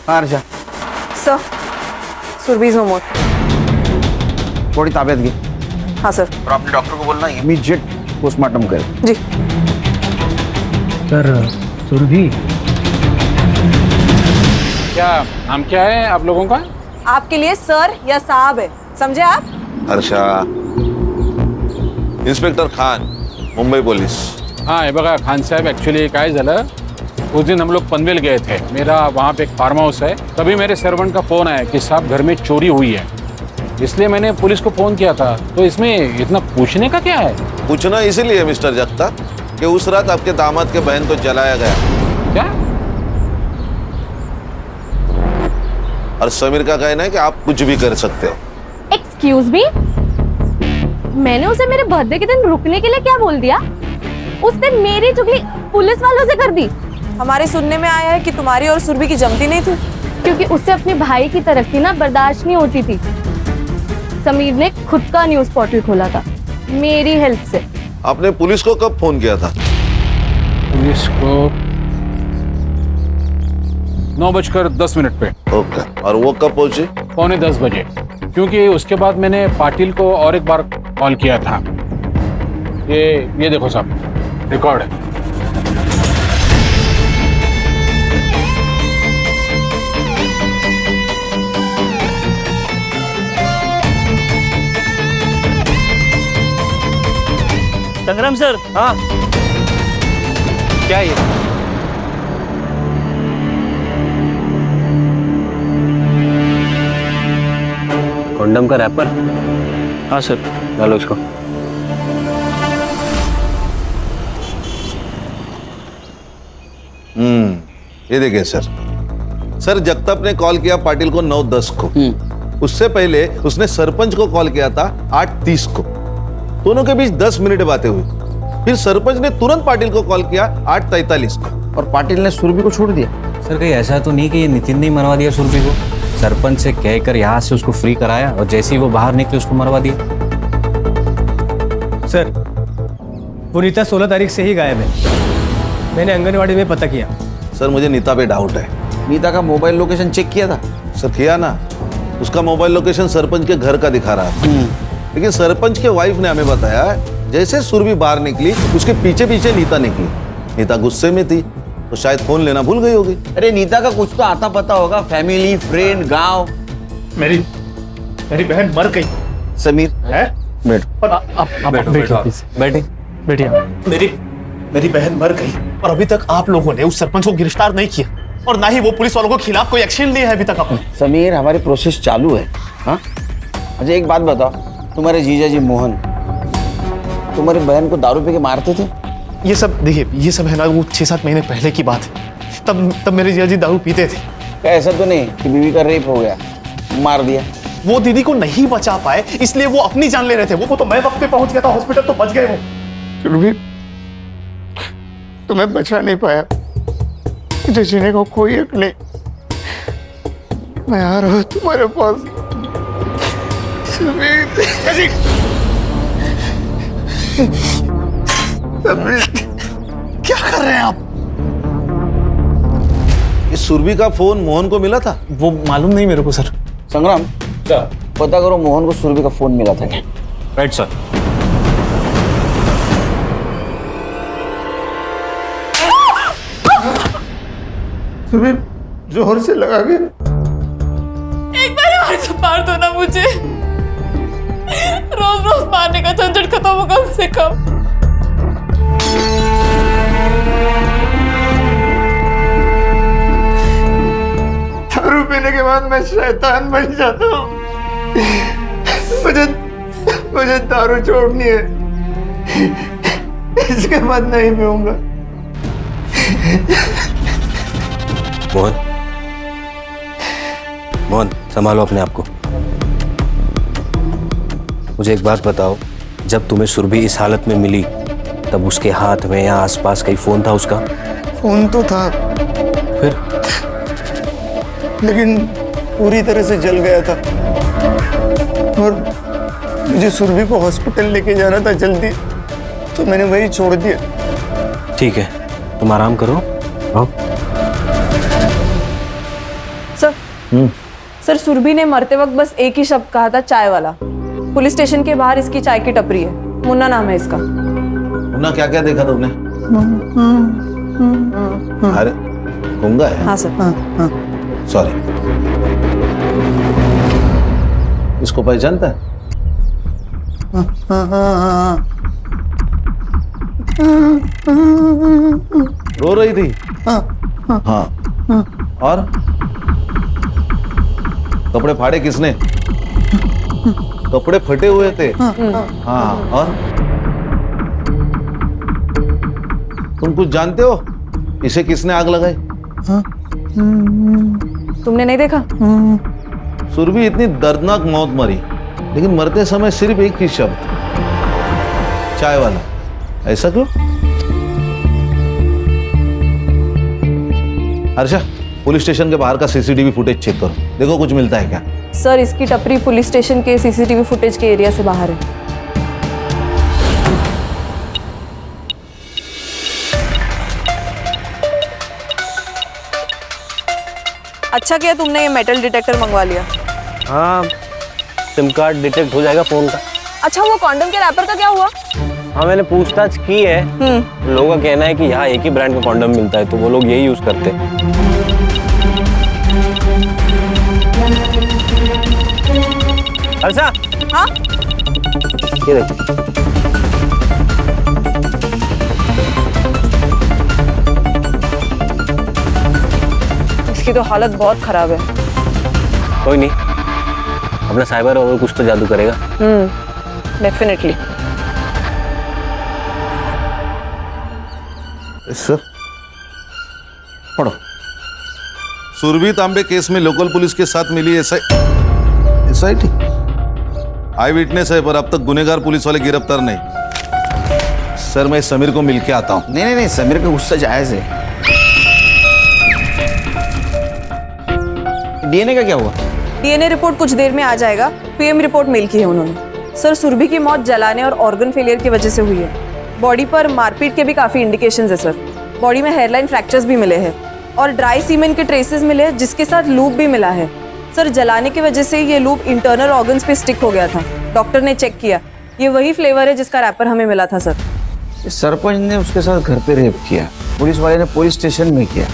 [SPEAKER 11] हर्षा,
[SPEAKER 12] सर, सुरभि जोमोट।
[SPEAKER 11] थोड़ी ताबियत गई।
[SPEAKER 12] हाँ सर।
[SPEAKER 11] और आपने डॉक्टर को बोलना इमीडिएट पोस्टमार्टम करे।
[SPEAKER 12] जी
[SPEAKER 8] सर। सुरभि,
[SPEAKER 16] क्या नाम क्या है आप लोगों का?
[SPEAKER 12] आपके लिए सर या साहब है, समझे आप?
[SPEAKER 13] Harsha, inspector Khan, Mumbai police.
[SPEAKER 16] हाँ हे बघा खान साहब, ॲक्च्युली काय झालं, उस दिन हम लोग पनवेल गए थे. मेरा वहाँ पे एक फार्म हाउस है. तभी मेरे सर्वेंट का फ़ोन आया कि साहब घर में चोरी हुई है. इसलिए मैंने पुलिस को फ़ोन किया था. तो इसमें इतना पूछने का क्या है?
[SPEAKER 13] पूछना इसीलिए मिस्टर जगता कि उस रात आपके दामाद के बहन को जलाया गया.
[SPEAKER 16] क्या?
[SPEAKER 13] और समीर का कहना है कि आप कुछ भी कर सकते हो.
[SPEAKER 3] एक्सक्यूज मी, मैंने उसे मेरे बर्थडे के दिन रुकने के लिए क्या बोल दिया? उसने मेरी चुगली पुलिस वालों से कर दी.
[SPEAKER 12] हमारे सुनने में आया है कि तुम्हारी और सुरभि की जमती नहीं थी.
[SPEAKER 3] क्योंकि उससे अपने भाई की तरक्की ना बर्दाश्त नहीं होती थी. समीर ने खुद का न्यूज पोर्टल खोला था मेरी हेल्प से.
[SPEAKER 13] आपने पुलिस को कब फोन किया था?
[SPEAKER 16] पुलिस को 9:10 पे.
[SPEAKER 13] ओके. और वो कब पहुंची?
[SPEAKER 16] 9:45 बजे. क्योंकि उसके बाद मैंने पाटिल को और एक बार कॉल किया था. ये देखो साहब, रिकॉर्ड है.
[SPEAKER 17] संग्राम सर. हाँ क्या है ये?
[SPEAKER 15] कंडम का रैपर.
[SPEAKER 17] हाँ सर.
[SPEAKER 15] डालो इसको.
[SPEAKER 13] ये देखिए सर, जगताप ने कॉल किया पाटिल को 9:10 को. उससे पहले उसने सरपंच को कॉल किया था 8:30 को. दोनों के बीच 10 मिनट बातें हुई. फिर सरपंच ने तुरंत पाटिल को कॉल किया 8:43 को.
[SPEAKER 11] और पाटिल ने सुरभि को छोड़ दिया.
[SPEAKER 15] सर कहीं ऐसा तो नहीं कि ये नितिन ने मरवा दिया सुरभि को? सरपंच से कहकर यहाँ से उसको फ्री कराया और जैसे ही वो बाहर निकले उसको मरवा दिया.
[SPEAKER 18] सर, वो नीता 16 तारीख से ही गायब है. मैंने आंगनवाड़ी में पता किया.
[SPEAKER 13] सर मुझे नीता पे डाउट है.
[SPEAKER 11] नीता का मोबाइल लोकेशन चेक किया था?
[SPEAKER 13] सर किया ना. उसका मोबाइल लोकेशन सरपंच के घर का दिखा रहा था. लेकिन सरपंच के वाइफ ने हमें बताया जैसे सुरभि बाहर निकली उसके पीछे पीछे नीता निकली. नीता गुस्से में थी तो शायद फोन लेना भूल गई होगी.
[SPEAKER 11] अरे नीता का कुछ तो आता पता होगा, फैमिली, फ्रेंड, गांव.
[SPEAKER 10] मेरी बहन मर गई.
[SPEAKER 11] समीर
[SPEAKER 10] है?
[SPEAKER 15] बैठिए.
[SPEAKER 10] मेरी बहन मर गई और अभी तक आप लोगों ने उस सरपंच को गिरफ्तार नहीं किया और ना ही वो पुलिस वालों के खिलाफ कोई एक्शन लिया है अभी तक आपने.
[SPEAKER 11] समीर, हमारी प्रोसेस चालू है. हाँ, अच्छा एक बात बताओ, तुम्हारे जीजा जी मोहन तुम्हारी बहन को दारू पी के मारते थे?
[SPEAKER 10] ये सब देखिए, ये सब है ना वो 6-7 महीने पहले की बात है. तब मेरे जीजा जी दारू पीते थे.
[SPEAKER 11] क्या ऐसा तो नहीं कि बीवी का रेप हो गया, मार दिया?
[SPEAKER 10] वो दीदी को नहीं बचा पाए इसलिए वो अपनी जान ले रहे थे. वो तो मैं वक्त पे पहुंच गया था हॉस्पिटल, तो बच गए वो.
[SPEAKER 7] सुरभि, तुम्हें बचा नहीं पाया. तुझे जीने को कोई हक नहीं. मैं आ रहा हूं तुम्हारे पास.
[SPEAKER 10] क्या कर रहे हैं आप?
[SPEAKER 13] इस सुरभि का फोन मोहन को मिला था?
[SPEAKER 10] वो मालूम नहीं मेरे को सर.
[SPEAKER 11] संग्राम, पता करो मोहन को सुरभि का फोन मिला था क्या?
[SPEAKER 15] Right sir.
[SPEAKER 7] सुरभि जोर से लगा के.
[SPEAKER 12] एक बार और तो मार दो ना मुझे. रोज रोज मारने का झंझट खत्म हो कम से कम.
[SPEAKER 7] दारू पीने के के बाद मैं शैतान बन जाता हूँ। मुझे दारू छोड़नी है, इसके बाद नहीं पीऊंगा।
[SPEAKER 19] मोहन संभालो अपने आप को। मुझे एक बात बताओ, जब तुम्हें सुरभि इस हालत में मिली तब उसके हाथ में या आसपास कहीं फोन था उसका?
[SPEAKER 7] फोन तो था,
[SPEAKER 19] फिर?
[SPEAKER 7] लेकिन पूरी तरह से जल गया था और मुझे सुरभि को हॉस्पिटल लेके जाना था जल्दी, तो मैंने वही छोड़ दिया।
[SPEAKER 19] ठीक है, तुम आराम करो। आओ।
[SPEAKER 12] सर सर सुरभि ने मरते वक्त बस एक ही शब्द कहा था, चाय वाला। पुलिस स्टेशन के बाहर इसकी चाय की टपरी है, मुन्ना नाम है इसका।
[SPEAKER 13] मुन्ना क्या क्या देखा तुमने? अरे गूंगा है?
[SPEAKER 12] हाँ सर।
[SPEAKER 13] सॉरी। इसको पहचानता है? रो रही थी? हाँ। और कपड़े फाड़े किसने? कपड़े फटे हुए थे। हाँ। और तुम कुछ जानते हो इसे किसने आग लगाई?
[SPEAKER 12] तुमने नहीं देखा?
[SPEAKER 13] सुरभि इतनी दर्दनाक मौत मरी, लेकिन मरते समय सिर्फ एक ही शब्द, चाय वाला। ऐसा क्यों? हर्षा, पुलिस स्टेशन के बाहर का सीसीटीवी फुटेज चेक करो, देखो कुछ मिलता है क्या।
[SPEAKER 12] सर इसकी टपरी पुलिस स्टेशन के सीसीटीवी फुटेज के एरिया से बाहर है। अच्छा किया तुमने ये मेटल डिटेक्टर मंगवा लिया।
[SPEAKER 19] हाँ, सिम कार्ड डिटेक्ट हो जाएगा फोन का।
[SPEAKER 12] अच्छा वो कॉन्डम के रैपर का क्या हुआ?
[SPEAKER 19] हाँ मैंने पूछताछ की है। लोगों का कहना है कि यहाँ एक ही ब्रांड का कॉन्डम मिलता है, तो वो लोग यही यूज करते हैं। हर्षा।
[SPEAKER 12] हाँ?
[SPEAKER 19] ये देखो।
[SPEAKER 12] इसकी तो हालत बहुत खराब है।
[SPEAKER 19] कोई नहीं, अपना साइबर और कुछ तो जादू करेगा।
[SPEAKER 12] डेफिनेटली।
[SPEAKER 13] सर पढ़ो। सुरभि तांबे केस में लोकल पुलिस के साथ मिली एसआईटी आई विटनेस है, पर अब तक गुनहगार पुलिस वाले गिरफ्तार नहीं। सर मैं समीर को मिलके आता हूँ।
[SPEAKER 11] नहीं, समीर का गुस्सा जायज है। डीएनए का क्या हुआ?
[SPEAKER 12] डीएनए रिपोर्ट कुछ देर में आ जाएगा। पीएम रिपोर्ट मेल की है उन्होंने। सर सुरभि की मौत जलाने और ऑर्गन फेलियर की वजह से हुई है। बॉडी पर मारपीट के भी काफी इंडिकेशंस है सर। बॉडी में हेयरलाइन फ्रैक्चर्स भी मिले हैं और ड्राई सीमेंट के ट्रेसेस मिले हैं, जिसके साथ लूप भी मिला है। सर जलाने की वजह से ये लूप इंटरनल ऑर्गन्स पे स्टिक हो गया था। डॉक्टर ने चेक किया, ये वही फ्लेवर है जिसका रैपर हमें मिला था सर।
[SPEAKER 11] सरपंच ने उसके साथ घर पे रेप किया, पुलिस वाले ने पुलिस स्टेशन में किया,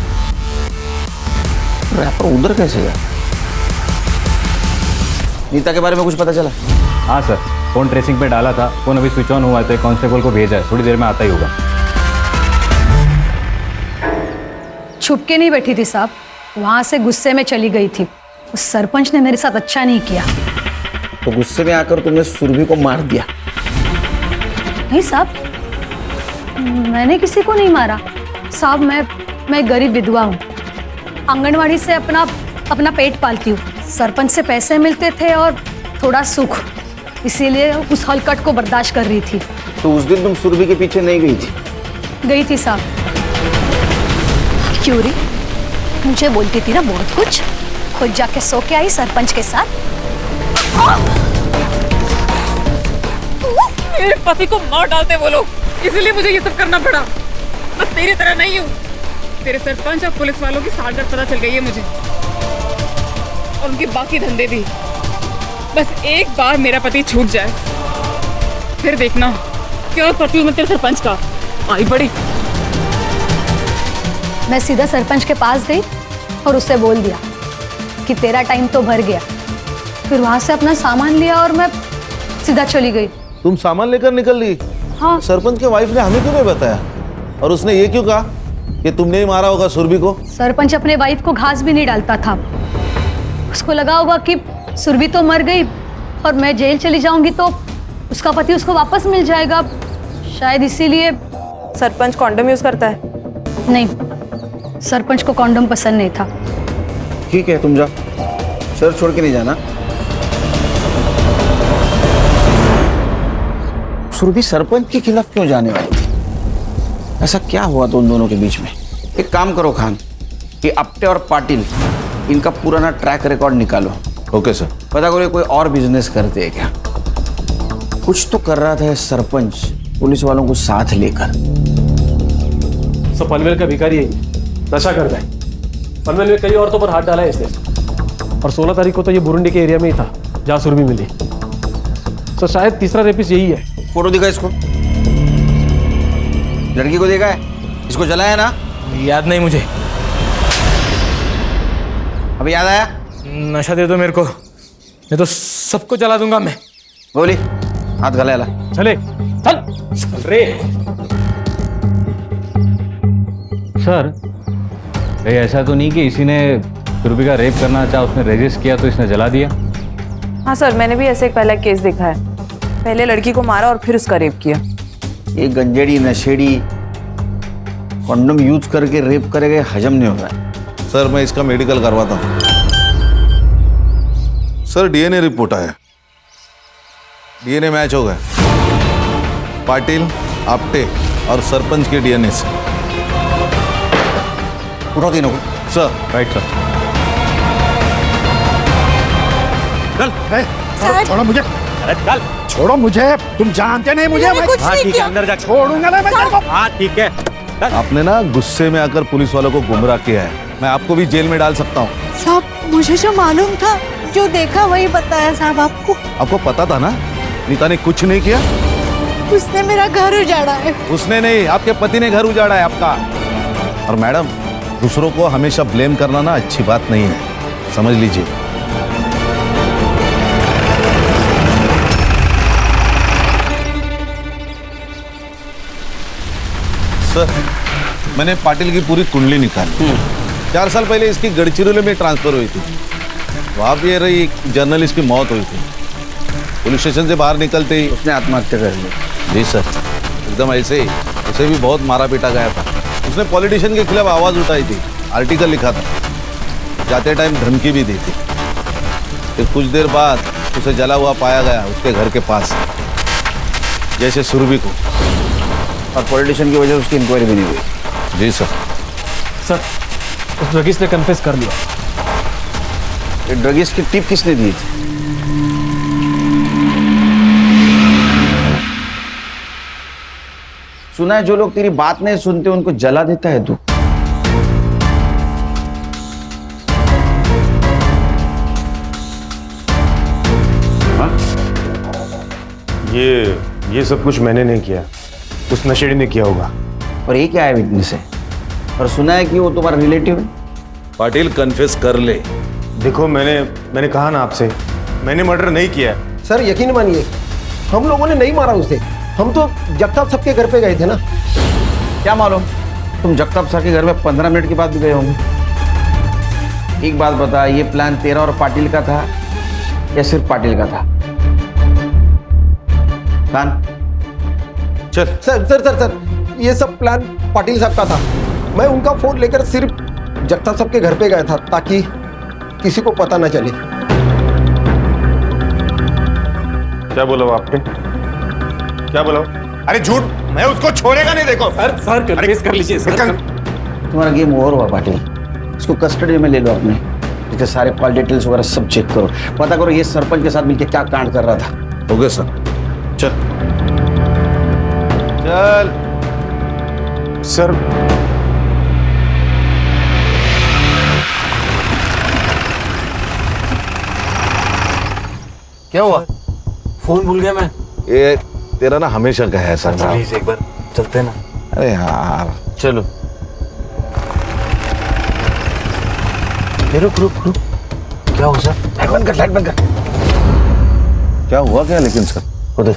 [SPEAKER 11] रैपर उधर कैसे गया? नीता के बारे में कुछ पता चला?
[SPEAKER 15] हाँ सर, फोन ट्रेसिंग पे डाला था, फोन अभी स्विच ऑन हुआ है, तो कांस्टेबल को भेजा है, थोड़ी देर में आता ही होगा।
[SPEAKER 9] छुप के नहीं बैठी थी साहब, वहां से गुस्से में चली गई थी। उस सरपंच ने मेरे साथ अच्छा नहीं किया।
[SPEAKER 11] तो गुस्से में आकर तुमने सुरभि को मार दिया?
[SPEAKER 9] नहीं साहब, मैंने किसी को नहीं मारा साहब। मैं गरीब विधवा हूँ, आंगनवाड़ी से अपना पेट पालती हूँ। सरपंच से पैसे मिलते थे और थोड़ा सुख, इसीलिए उस हलकट को बर्दाश्त कर रही थी।
[SPEAKER 11] तो उस दिन तुम सुरभि के पीछे नहीं गई थी?
[SPEAKER 9] गई थी साहब। क्यों री? मुझे बोलती थी ना बहुत कुछ, खुद जाके सो के आई सरपंच के साथ।
[SPEAKER 1] मेरे पति को मार डालते वो लोग, इसीलिए मुझे ये सब करना पड़ा। मैं तेरी तरह नहीं हूँ। तेरे सरपंच और पुलिस वालों की साजिश पता चल गई है मुझे, और उनके बाकी धंधे भी। बस एक बार मेरा पति छूट जाए, फिर देखना क्या करती हूँ मैं तेरे सरपंच का। आई बड़ी।
[SPEAKER 9] मैं सीधा सरपंच के पास गई और उससे बोल दिया कि तेरा टाइम तो भर गया। फिर वहां से अपना सामान लिया और मैं सीधा चली गई।
[SPEAKER 13] तुम सामान लेकर निकल ली?
[SPEAKER 9] हाँ।
[SPEAKER 13] सरपंच के वाइफ ने हमें क्यों नहीं बताया? और उसने ये क्यों कहा कि तुमने ही मारा होगा सुरभि को?
[SPEAKER 9] सरपंच अपने वाइफ को घास भी नहीं डालता था। उसको लगा होगा कि सुरभि तो मर गई और मैं जेल चली जाऊंगी तो उसका पति उसको वापस मिल जाएगा, शायद इसीलिए।
[SPEAKER 12] सरपंच कॉन्डम यूज करता है?
[SPEAKER 9] नहीं, सरपंच को कॉन्डम पसंद नहीं था।
[SPEAKER 11] ठीक है, तुम जाओ, सर छोड़ के नहीं जाना। सुरभि सरपंच के खिलाफ क्यों जाने वाली? ऐसा क्या हुआ तो उन दोनों के बीच में? एक काम करो खान, कि अपटे और पाटिल इनका पुराना ट्रैक रिकॉर्ड निकालो।
[SPEAKER 13] Okay sir.
[SPEAKER 11] पता करो कोई और बिजनेस करते हैं क्या? कुछ तो कर रहा था सरपंच पुलिस वालों को साथ लेकर।
[SPEAKER 8] सब पनवेल का भिखारी है, नशा करता है। पनवेल में कई औरतों पर हाथ डाला है इसने, और 16 तारीख को तो ये बुरुंडी के एरिया में ही था जहाँ सुरभि मिली। तो शायद तीसरा रेपिस्ट यही है।
[SPEAKER 11] फोटो दिखा इसको, लड़की को देखा है? इसको जलाया ना?
[SPEAKER 18] याद नहीं मुझे।
[SPEAKER 11] अभी याद आया?
[SPEAKER 18] नशा दे दो मेरे को, नहीं तो सबको जला दूंगा मैं।
[SPEAKER 11] बोली हाथ गला ला।
[SPEAKER 8] चले चल रे।
[SPEAKER 15] सर, कहीं ऐसा तो नहीं कि इसी ने सुरभि का रेप करना चाहा, उसने रेजिस्ट किया तो इसने जला दिया?
[SPEAKER 12] हाँ सर, मैंने भी ऐसे एक पहला केस देखा है। पहले लड़की को मारा और फिर उसका रेप किया।
[SPEAKER 11] ये गंजेड़ी नशेड़ी कॉन्डम यूज करके रेप करेगा, हजम नहीं हो रहा है।
[SPEAKER 13] सर मैं इसका मेडिकल करवाता हूँ। सर डीएनए रिपोर्ट आया, डीएनए मैच हो गया पाटिल, आपटे और सरपंच के डीएनए से।
[SPEAKER 11] उठाओ तीनों को।
[SPEAKER 13] सर।
[SPEAKER 15] Right sir.
[SPEAKER 4] चल छोड़ो मुझे,
[SPEAKER 17] अरे चल,
[SPEAKER 4] छोड़ो मुझे, तुम जानते नहीं मुझे। मैं
[SPEAKER 17] हाँ ठीक है, अंदर जा।
[SPEAKER 4] छोड़ूंगा ना मैं तेरे को।
[SPEAKER 17] हाँ ठीक है।
[SPEAKER 13] आपने ना गुस्से में आकर पुलिस वालों को गुमराह किया है, मैं आपको भी जेल में डाल सकता हूँ।
[SPEAKER 9] साहब मुझे जो मालूम था, जो देखा वही बताया साहब आपको।
[SPEAKER 13] आपको पता था ना नीता ने कुछ नहीं किया?
[SPEAKER 9] उसने मेरा घर उजाड़ा है।
[SPEAKER 13] उसने नहीं, आपके पति ने घर उजाड़ा है आपका। और मैडम, दूसरों को हमेशा ब्लेम करना ना अच्छी बात नहीं है, समझ लीजिए। सर मैंने पाटिल की पूरी कुंडली निकाली। 4 साल पहले इसकी गढ़चिरौली में ट्रांसफर हुई थी, वहां भी रही एक जर्नलिस्ट की मौत हुई थी। पुलिस स्टेशन से बाहर निकलते ही
[SPEAKER 11] उसने आत्महत्या कर ली।
[SPEAKER 13] जी सर, एकदम ऐसे ही। उसे भी बहुत मारा पीटा गया था। उसने पॉलिटिशियन के खिलाफ आवाज उठाई थी, आर्टिकल लिखा था, जाते टाइम धमकी भी दी थी। फिर कुछ देर बाद उसे जला हुआ पाया गया उसके घर के पास, जैसे सुरभि को।
[SPEAKER 11] और पॉलिटिशियन की वजह से उसकी इंक्वायरी भी नहीं हुई।
[SPEAKER 13] जी सर।
[SPEAKER 8] सर उस ड्रगिस्ट ने कन्फेस कर लिया।
[SPEAKER 11] ये ड्रगिस्ट की टिप किसने दी थी? सुना है जो लोग तेरी बात नहीं सुनते उनको जला देता है तू।
[SPEAKER 6] ये सब कुछ मैंने नहीं किया, उस नशेड़ी ने किया होगा।
[SPEAKER 11] और ये क्या है विटनेस है? और सुना है कि वो तुम्हारा रिलेटिव है।
[SPEAKER 13] पाटिल कन्फेस कर ले।
[SPEAKER 6] देखो मैंने कहा ना आपसे, मैंने मर्डर नहीं किया है।
[SPEAKER 18] सर यकीन मानिए, हम लोगों ने नहीं मारा उसे, हम तो जगताप सबके घर पे गए थे ना।
[SPEAKER 11] क्या मालूम, तुम जगताप सर के घर में 15 मिनट के बाद भी गए होंगे। एक बात बता, ये प्लान तेरा और पाटिल का था या सिर्फ पाटिल का था? खान
[SPEAKER 13] चल।
[SPEAKER 18] सर ये सब प्लान पाटिल साहब का था। मैं उनका फोन लेकर सिर्फ जगताप साहब के घर पे गया था ताकि किसी को पता ना चले।
[SPEAKER 6] क्या बोला वो आपने? क्या बोला? अरे झूठ, मैं उसको छोड़ेगा नहीं। देखो सर कन्फेस कर लीजिए सर।
[SPEAKER 11] तुम्हारा गेम ओवर हुआ पाटिल, इसको कस्टडी में ले लो अपने। इसके सारे कॉल डिटेल्स वगैरह सब चेक करो, पता करो ये सरपंच के साथ मिलकर क्या कांड कर रहा था।
[SPEAKER 13] Okay sir. चल चल
[SPEAKER 6] सर।
[SPEAKER 19] क्या हुआ? फोन भूल गया मैं।
[SPEAKER 13] ये तेरा ना हमेशा का है ऐसा।
[SPEAKER 19] प्लीज एक बार चलते ना।
[SPEAKER 13] अरे यार
[SPEAKER 19] चलो। रुक। क्या हुआ सर? लाइट बंद कर।
[SPEAKER 13] क्या हुआ क्या? लेकिन सर
[SPEAKER 11] उधर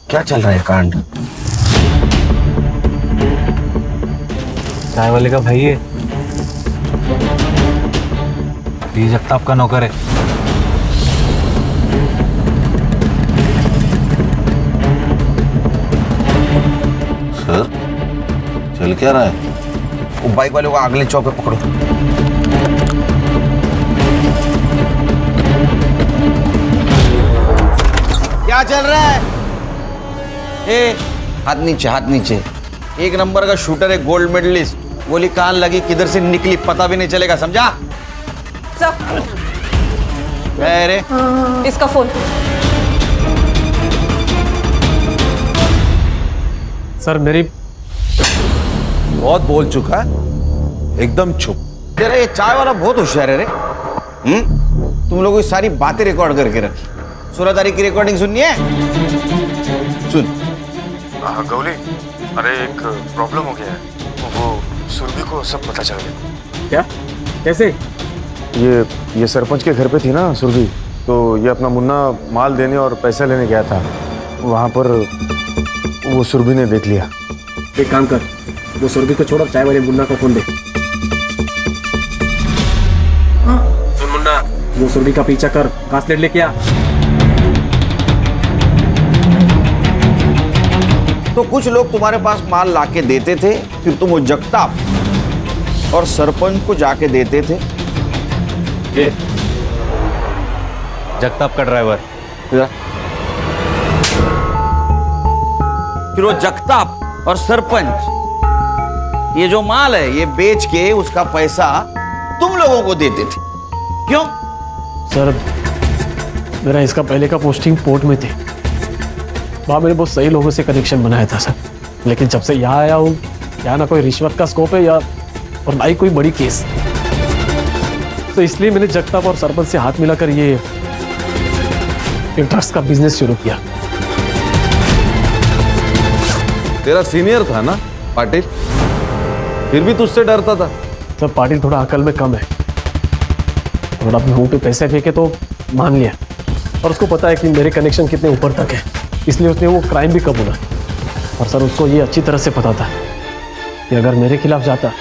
[SPEAKER 11] क्या चल रहा है कांड?
[SPEAKER 19] चाय वाले का भाई है।
[SPEAKER 15] बीवी जगताप का नौकर है।
[SPEAKER 11] सर चल क्या रहा है? वो बाइक वाले को अगले चौक पे पकड़ो। क्या चल रहा है? ए, हाथ नीचे, हाथ नीचे। एक नंबर का शूटर है, गोल्ड मेडलिस्ट। गोली कान लगी किधर से निकली पता भी नहीं चलेगा, समझा? अरे
[SPEAKER 12] इसका फोन।
[SPEAKER 8] सर मेरी
[SPEAKER 13] बहुत बोल चुका है, एकदम चुप।
[SPEAKER 11] तेरा ये चाय वाला बहुत होशियार है रे। तुम लोगों की सारी बातें रिकॉर्ड करके रखी। 16 तारीख की रिकॉर्डिंग सुननी है? सुन।
[SPEAKER 6] गौली, अरे एक प्रॉब्लम हो गया है। वो सुरभि को सब पता चल गया।
[SPEAKER 8] क्या? कैसे?
[SPEAKER 6] ये सरपंच के घर पे थी ना सुरभि, तो ये अपना मुन्ना माल देने और पैसा लेने गया था। वहाँ पर वो सुरभि ने देख लिया।
[SPEAKER 8] एक काम कर, वो सुरभि को छोड़ और चाय वाले मुन्ना को फोन दे। सुन मुन्ना, वो सुरभि का पीछा कर, कास्लेट लेके आ।
[SPEAKER 11] तो कुछ लोग तुम्हारे पास माल लाके देते थे, फिर तुम वो जगताप और सरपंच को जाके देते थे।
[SPEAKER 15] जगताप का ड्राइवर।
[SPEAKER 11] फिर वो जगताप और सरपंच ये जो माल है ये बेच के उसका पैसा तुम लोगों को देते थे। क्यों?
[SPEAKER 8] सर मेरा इसका पहले का पोस्टिंग पोर्ट में थी। वहाँ मैंने बहुत सही लोगों से कनेक्शन बनाया था सर, लेकिन जब से यहाँ आया हूँ, यहाँ ना कोई रिश्वत का स्कोप है या और ना ही कोई बड़ी केस, तो इसलिए मैंने जगताप और सरपंच से हाथ मिलाकर ये ड्रग्स का बिजनेस शुरू किया।
[SPEAKER 13] तेरा सीनियर था ना पाटिल, फिर भी तुझसे डरता था।
[SPEAKER 8] सर पाटिल थोड़ा अकल में कम है, थोड़ा अपने मुंह पे पैसे फेंके तो मान लिया, और उसको पता है कि मेरे कनेक्शन कितने ऊपर तक है, इसलिए उसने वो क्राइम भी कबूला। और सर उसको ये अच्छी तरह से पता था कि अगर मेरे खिलाफ जाता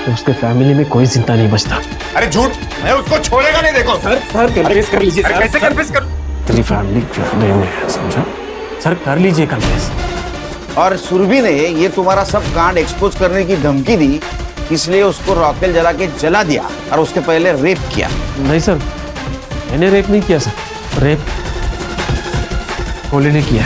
[SPEAKER 8] तो उसके फैमिली में कोई जिंदा नहीं बचता।
[SPEAKER 5] अरे झूठ, मैं उसको छोड़ेगा नहीं। देखो
[SPEAKER 8] सर कन्फेस कर लीजिए।
[SPEAKER 5] कैसे कन्फेस कर?
[SPEAKER 8] तेरी फैमिली में है, समझा? सर कर लीजिए कन्फेस।
[SPEAKER 11] और सुरभि ने ये तुम्हारा सब कांड एक्सपोज करने की धमकी दी, इसलिए उसको रॉकेल जला के जला दिया और उसके पहले रेप किया।
[SPEAKER 8] नहीं सर, मैंने रेप नहीं किया सर, रेप गोली ने किया।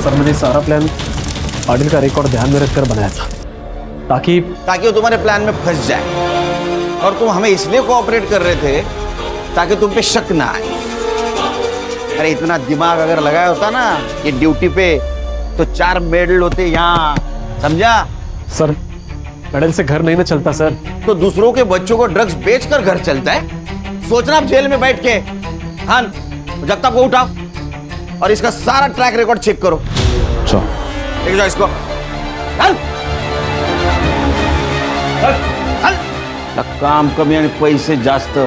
[SPEAKER 8] मैंने सारा प्लान पाटिल का रिकॉर्ड ध्यान में रखकर बनाया था, ताकि
[SPEAKER 11] वो तुम्हारे प्लान में फंस जाए। और तुम हमें इसलिए कोऑपरेट कर रहे थे ताकि तुम पे शक ना आए। अरे इतना दिमाग अगर लगाया होता ना ये ड्यूटी पे, तो 4 मेडल होते यहाँ, समझा?
[SPEAKER 8] सर मेडल से घर नहीं ना चलता सर।
[SPEAKER 11] तो दूसरों के बच्चों को ड्रग्स बेचकर घर चलता है? सोचना आप जेल में बैठ के। हाँ, जगताप को उठाओ और इसका सारा ट्रैक रिकॉर्ड चेक करो। देख जाओ इसको। काम कमी आणि पैसे जास्त।